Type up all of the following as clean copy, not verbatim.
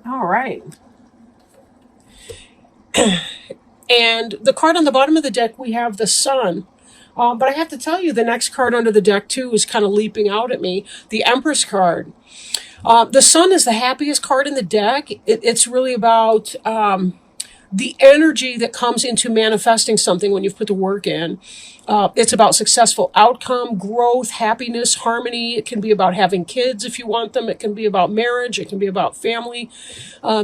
All right. And the card on the bottom of the deck, we have the Sun. But I have to tell you, the next card under the deck, too, is kind of leaping out at me. The Empress card. The Sun is the happiest card in the deck. It's really about the energy that comes into manifesting something when you've put the work in. It's about successful outcome, growth, happiness, harmony. It can be about having kids if you want them. It can be about marriage. It can be about family.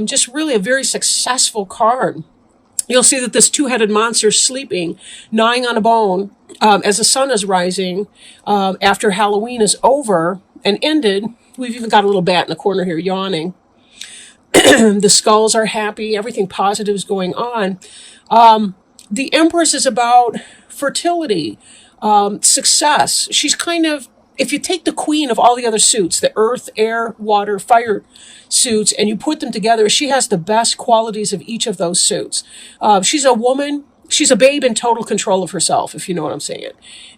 Just really a very successful card. You'll see that this two-headed monster is sleeping, gnawing on a bone, as the sun is rising, after Halloween is over and ended. We've even got a little bat in the corner here yawning. The skulls are happy. Everything positive is going on. The Empress is about fertility, success. She's kind of, if you take the queen of all the other suits, the earth, air, water, fire suits, and you put them together, she has the best qualities of each of those suits. She's a woman. She's a babe in total control of herself, if you know what I'm saying.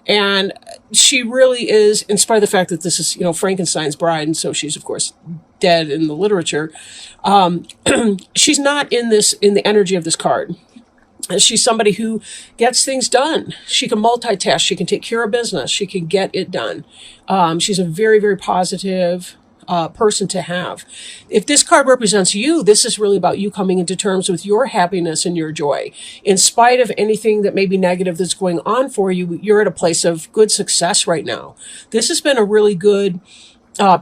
And she really is, in spite of the fact that this is, Frankenstein's bride, and so she's, of course, dead in the literature. She's not in the energy of this card. She's somebody who gets things done. She can multitask. She can take care of business. She can get it done. She's a very, very positive person to have. If this card represents you, this is really about you coming into terms with your happiness and your joy. In spite of anything that may be negative that's going on for you, you're at a place of good success right now. This has been a really good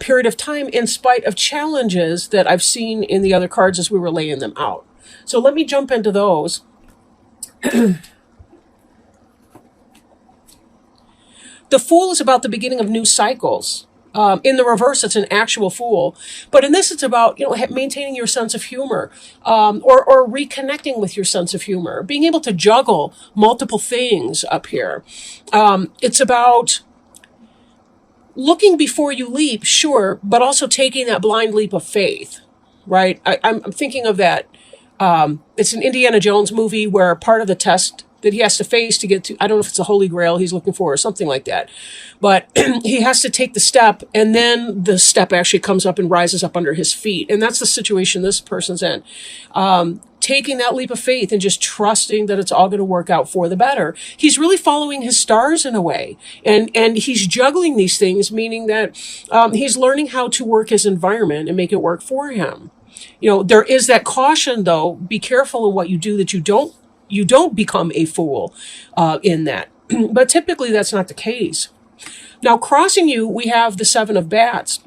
period of time in spite of challenges that I've seen in the other cards as we were laying them out. So let me jump into those. The Fool is about the beginning of new cycles. In the reverse, it's an actual fool. But in this, it's about, maintaining your sense of humor, or reconnecting with your sense of humor, being able to juggle multiple things up here. It's about looking before you leap, sure, but also taking that blind leap of faith, right? I'm thinking of that. It's an Indiana Jones movie where part of the test that he has to face to get to, I don't know if it's a Holy Grail he's looking for or something like that, but he has to take the step, and then the step actually comes up and rises up under his feet. And that's the situation this person's in. Taking that leap of faith and just trusting that it's all going to work out for the better. He's really following his stars in a way. And he's juggling these things, meaning that he's learning how to work his environment and make it work for him. There is that caution, though. Be careful in what you do, that you don't become a fool in that. But typically that's not the case. Now, crossing you, we have the Seven of Bats.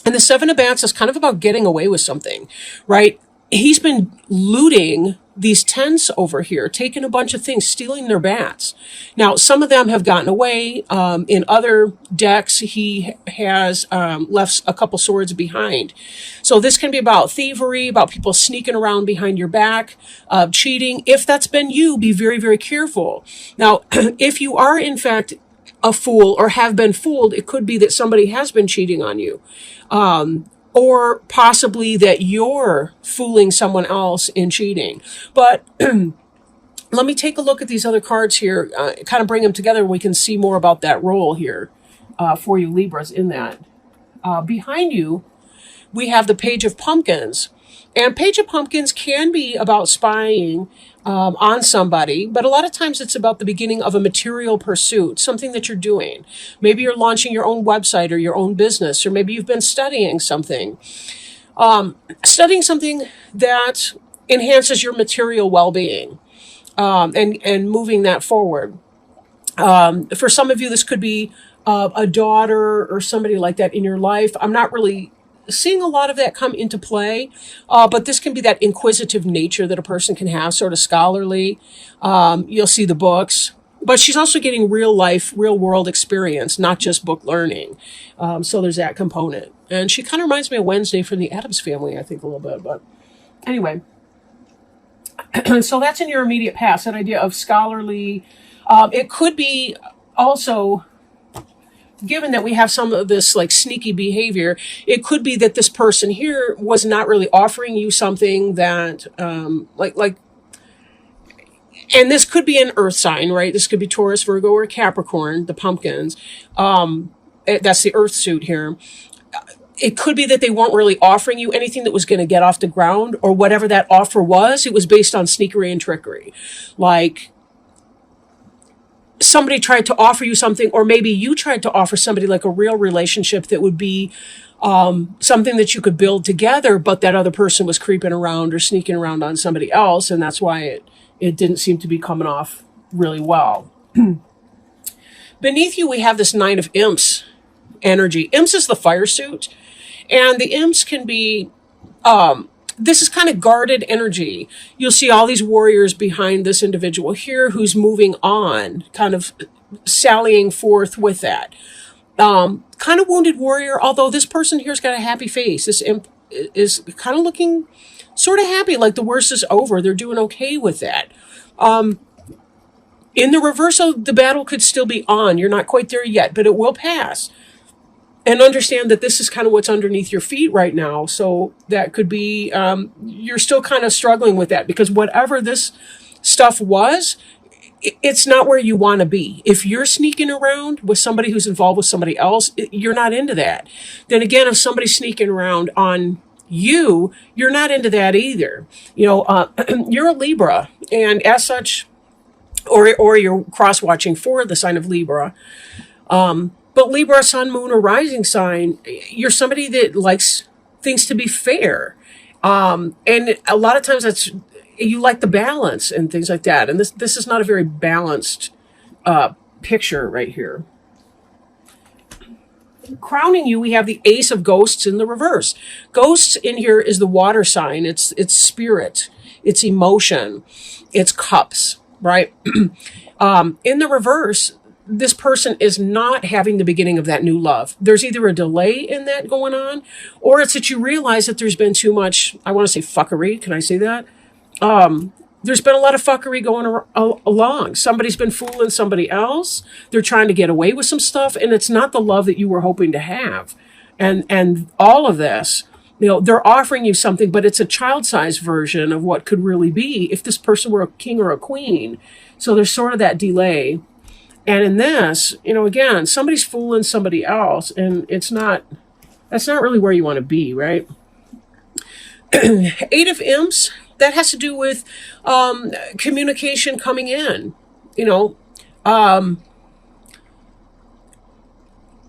And the Seven of Bats is kind of about getting away with something, right? He's been looting these tents over here, taking a bunch of things, stealing their bats. Now, some of them have gotten away. In other decks, he has left a couple swords behind. So this can be about thievery, about people sneaking around behind your back, cheating. If that's been you, be very, very careful. Now, if you are, in fact, a fool or have been fooled, it could be that somebody has been cheating on you. Or possibly that you're fooling someone else in cheating. But let me take a look at these other cards here, kind of bring them together, and we can see more about that role here for you Libras in that. Behind you, we have the Page of Pumpkins. And Page of Pumpkins can be about spying on somebody, but a lot of times it's about the beginning of a material pursuit, something that you're doing. Maybe you're launching your own website or your own business, or maybe you've been studying something. Studying something that enhances your material well-being, and moving that forward. For some of you, this could be a daughter or somebody like that in your life. I'm not really seeing a lot of that come into play, but this can be that inquisitive nature that a person can have, sort of scholarly. You'll see the books, but she's also getting real life, real world experience, not just book learning. So there's that component. And she kind of reminds me of Wednesday from the Addams Family, I think, a little bit. But anyway, so that's in your immediate past, that idea of scholarly. It could be also, given that we have some of this like sneaky behavior, it could be that this person here was not really offering you something that, like, and this could be an earth sign, right? This could be Taurus, Virgo, or Capricorn, the pumpkins. That's the earth suit here. it could be that they weren't really offering you anything that was going to get off the ground, or whatever that offer was, it was based on sneakery and trickery. Like, somebody tried to offer you something, or maybe you tried to offer somebody like a real relationship that would be something that you could build together, but that other person was creeping around or sneaking around on somebody else, and that's why it didn't seem to be coming off really well. Beneath you, we have this Nine of Imps energy. Imps is the fire suit, and the imps can be, this is kind of guarded energy. You'll see all these warriors behind this individual here who's moving on, kind of sallying forth with that. Kind of wounded warrior, although this person here's got a happy face. This imp is kind of looking sort of happy, like the worst is over. They're doing okay with that. In the reverse, the battle could still be on. You're not quite there yet, but it will pass. And understand that this is kind of what's underneath your feet right now. So that could be, you're still kind of struggling with that, because whatever this stuff was, it's not where you want to be. If you're sneaking around with somebody who's involved with somebody else, you're not into that. Then again, if somebody's sneaking around on you, you're not into that either. You know, you're a Libra, and as such, or you're cross-watching for the sign of Libra. But Libra, sun, moon, or rising sign, you're somebody that likes things to be fair. And a lot of times you like the balance and things like that. And this is not a very balanced picture right here. Crowning you, we have the Ace of Ghosts in the reverse. Ghosts in here is the water sign. It's spirit. It's emotion. It's cups, right? In the reverse, this person is not having the beginning of that new love. There's either a delay in that going on, or it's that you realize that there's been too much, I want to say fuckery. Can I say that? There's been a lot of fuckery going along. Somebody's been fooling somebody else. They're trying to get away with some stuff, and it's not the love that you were hoping to have. And all of this, you know, they're offering you something, but it's a child-sized version of what could really be if this person were a king or a queen. So there's sort of that delay. And in this, you know, again, somebody's fooling somebody else, and that's not really where you want to be, right? Eight of Imps, that has to do with communication coming in, you know,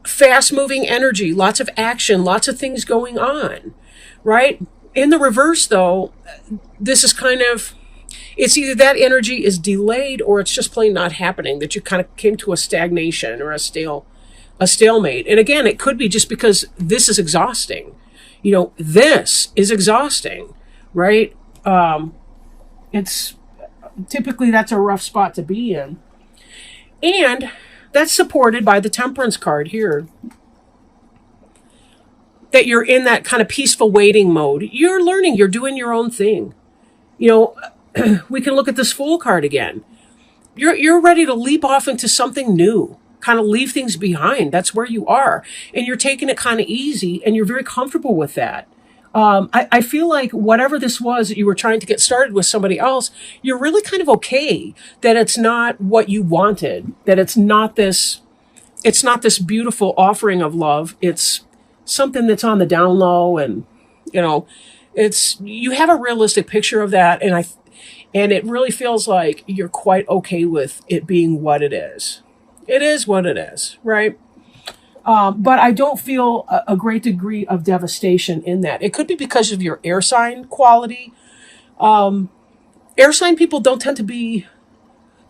fast-moving energy, lots of action, lots of things going on, right? In the reverse, though, this is kind of, it's either that energy is delayed, or it's just plain not happening, that you kind of came to a stagnation or a stalemate. And again, it could be just because this is exhausting. You know, this is exhausting, right? It's typically, that's a rough spot to be in. And that's supported by the Temperance card here. That you're in that kind of peaceful waiting mode. You're learning, you're doing your own thing. You know, we can look at this Fool card again. You're ready to leap off into something new, kind of leave things behind. That's where you are. And you're taking it kind of easy, and you're very comfortable with that. I feel like whatever this was that you were trying to get started with somebody else, you're really kind of okay that it's not what you wanted, that it's not this beautiful offering of love. It's something that's on the down low, and, you know, you have a realistic picture of that, and it really feels like you're quite okay with it being what it is. It is what it is, right? But I don't feel a great degree of devastation in that. It could be because of your air sign quality. Air sign people don't tend to be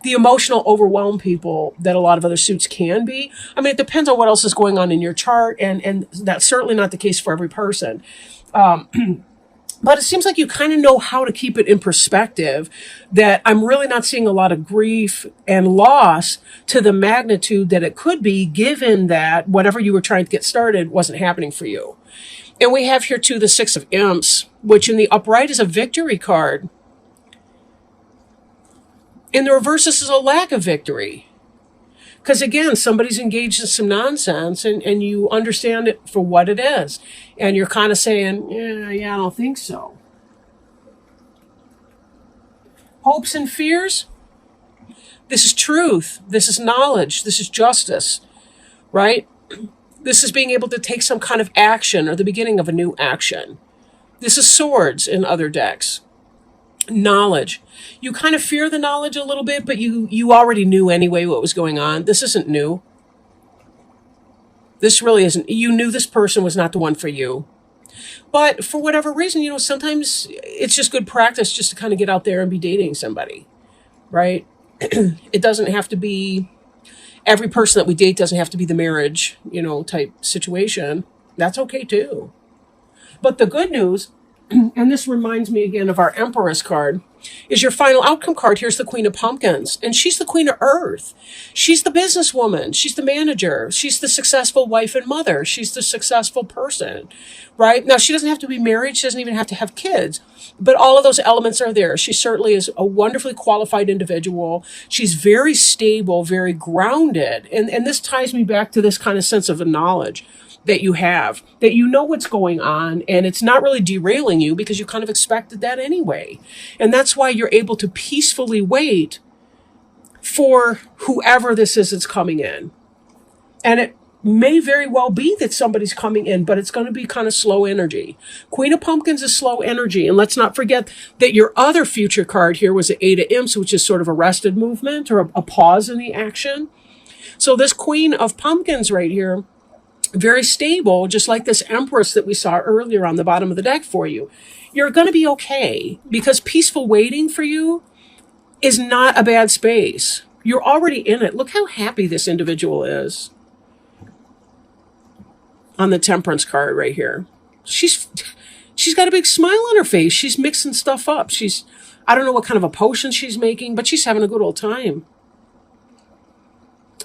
the emotional, overwhelmed people that a lot of other suits can be. I mean, it depends on what else is going on in your chart, and that's certainly not the case for every person. But it seems like you kind of know how to keep it in perspective, that I'm really not seeing a lot of grief and loss to the magnitude that it could be, given that whatever you were trying to get started wasn't happening for you. And we have here too the Six of Imps, which in the upright is a victory card. In the reverse, this is a lack of victory. Because again, somebody's engaged in some nonsense, and you understand it for what it is. And you're kind of saying, yeah, I don't think so. Hopes and fears. This is truth. This is knowledge. This is justice, right? This is being able to take some kind of action or the beginning of a new action. This is swords in other decks. Knowledge. You kind of fear the knowledge a little bit, but you already knew anyway what was going on. This isn't new. This really isn't. You knew this person was not the one for you. But for whatever reason, sometimes it's just good practice just to kind of get out there and be dating somebody, right? It doesn't have to be, every person that we date doesn't have to be the marriage, type situation. That's okay too. But the good news, and this reminds me again of our Empress card, is your final outcome card. Here's the Queen of Pumpkins, and she's the Queen of Earth. She's the businesswoman. She's the manager. She's the successful wife and mother. She's the successful person, right? Now, she doesn't have to be married. She doesn't even have to have kids, but all of those elements are there. She certainly is a wonderfully qualified individual. She's very stable, very grounded, and this ties me back to this kind of sense of knowledge that you have, that you know what's going on, and it's not really derailing you because you kind of expected that anyway. And that's why you're able to peacefully wait for whoever this is that's coming in. And it may very well be that somebody's coming in, but it's going to be kind of slow energy. Queen of Pumpkins is slow energy. And let's not forget that your other future card here was the Eight of Imps, which is sort of arrested movement or a pause in the action. So this Queen of Pumpkins right here, very stable, just like this Empress that we saw earlier on the bottom of the deck for you. You're going to be okay because peaceful waiting for you is not a bad space. You're already in it. Look how happy this individual is on the Temperance card right here. She's got a big smile on her face. She's mixing stuff up. I don't know what kind of a potion she's making, but she's having a good old time.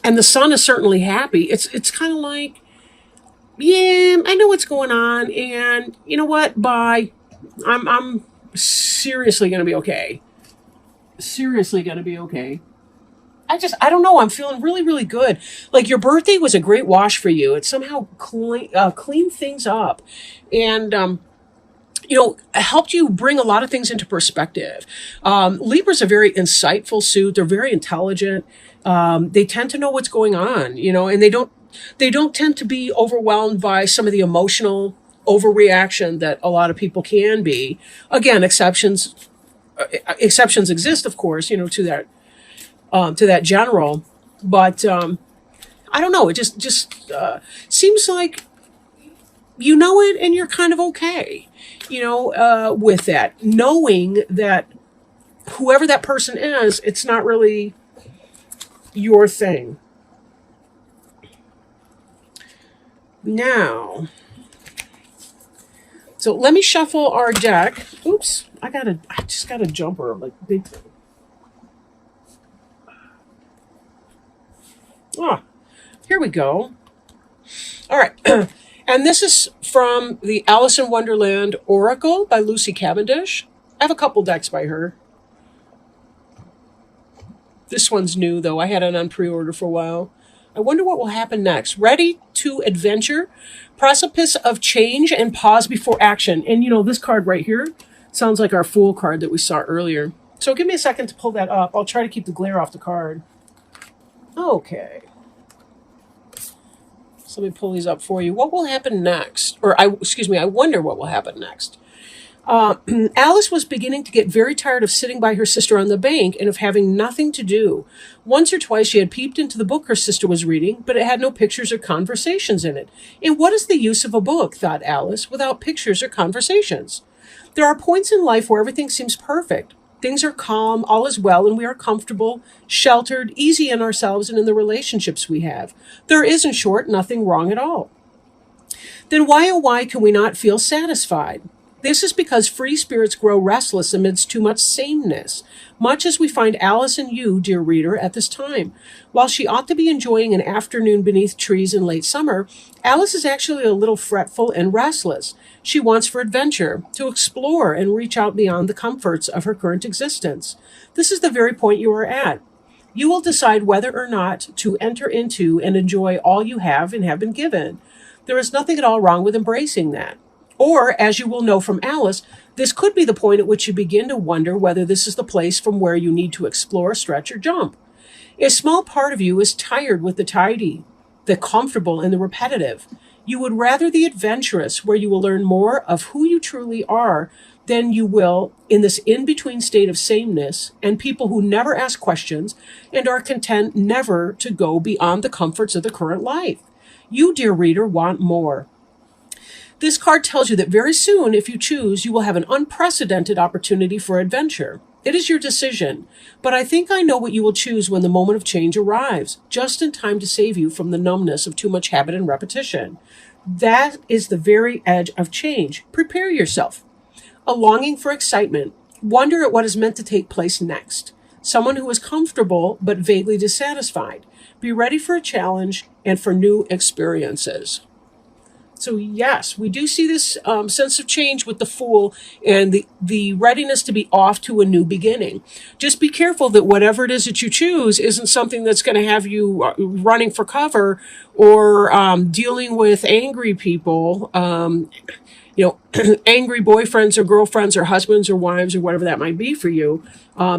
And the Sun is certainly happy. It's kind of like, yeah, I know what's going on, and you know what? Bye. I'm seriously going to be okay. Seriously going to be okay. I don't know. I'm feeling really, really good. Like your birthday was a great wash for you. It somehow cleaned things up, and helped you bring a lot of things into perspective. Libra's a very insightful suit. They're very intelligent. They tend to know what's going on, and they don't tend to be overwhelmed by some of the emotional overreaction that a lot of people can be. Again, exceptions exist, of course, to that general. But I don't know. It just seems like you know it, and you're kind of okay, with that, knowing that whoever that person is, it's not really your thing. Now, so let me shuffle our deck. Oops, I just got a jumper, like big thing. Here we go. All right. And this is from the Alice in Wonderland Oracle by Lucy Cavendish. I have a couple decks by her. This one's new, though. I had it on pre-order for a while. I wonder what will happen next. Ready to adventure, precipice of change, and pause before action. And, this card right here sounds like our Fool card that we saw earlier. So give me a second to pull that up. I'll try to keep the glare off the card. Okay. So let me pull these up for you. What will happen next? I wonder what will happen next. Alice was beginning to get very tired of sitting by her sister on the bank and of having nothing to do. Once or twice she had peeped into the book her sister was reading, but it had no pictures or conversations in it. And what is the use of a book, thought Alice, without pictures or conversations? There are points in life where everything seems perfect. Things are calm, all is well, and we are comfortable, sheltered, easy in ourselves and in the relationships we have. There is, in short, nothing wrong at all. Then why, oh why, can we not feel satisfied? This is because free spirits grow restless amidst too much sameness, much as we find Alice and you, dear reader, at this time. While she ought to be enjoying an afternoon beneath trees in late summer, Alice is actually a little fretful and restless. She wants for adventure, to explore and reach out beyond the comforts of her current existence. This is the very point you are at. You will decide whether or not to enter into and enjoy all you have and have been given. There is nothing at all wrong with embracing that. Or, as you will know from Alice, this could be the point at which you begin to wonder whether this is the place from where you need to explore, stretch, or jump. A small part of you is tired with the tidy. the comfortable and the repetitive. You would rather the adventurous, where you will learn more of who you truly are than you will in this in-between state of sameness, and people who never ask questions and are content never to go beyond the comforts of the current life. You, dear reader, want more. This card tells you that very soon, if you choose, you will have an unprecedented opportunity for adventure. It is your decision, but I think I know what you will choose when the moment of change arrives, just in time to save you from the numbness of too much habit and repetition. That is the very edge of change. Prepare yourself. A longing for excitement. Wonder at what is meant to take place next. Someone who is comfortable but vaguely dissatisfied. Be ready for a challenge and for new experiences. So yes, we do see this sense of change with the Fool and the readiness to be off to a new beginning. Just be careful that whatever it is that you choose isn't something that's going to have you running for cover or dealing with angry people, angry boyfriends or girlfriends or husbands or wives or whatever that might be for you.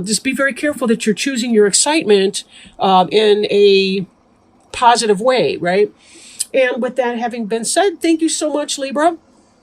Just be very careful that you're choosing your excitement in a positive way, right? And with that having been said, thank you so much, Libra.